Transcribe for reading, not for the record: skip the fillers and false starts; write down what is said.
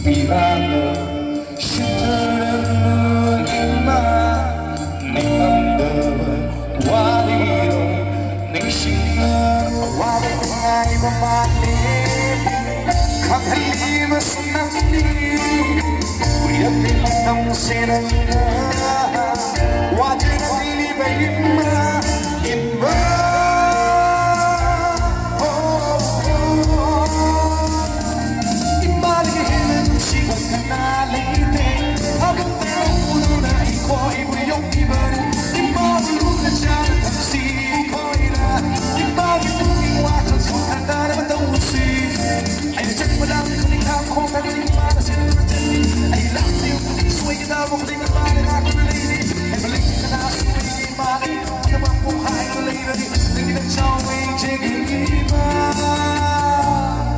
이방어 시들은 눈이만 내 맘들 와리로 내 신은 와리가 입어봤네 강할림은 순났니 우리 옆에 동생은 와지는 일이 베임만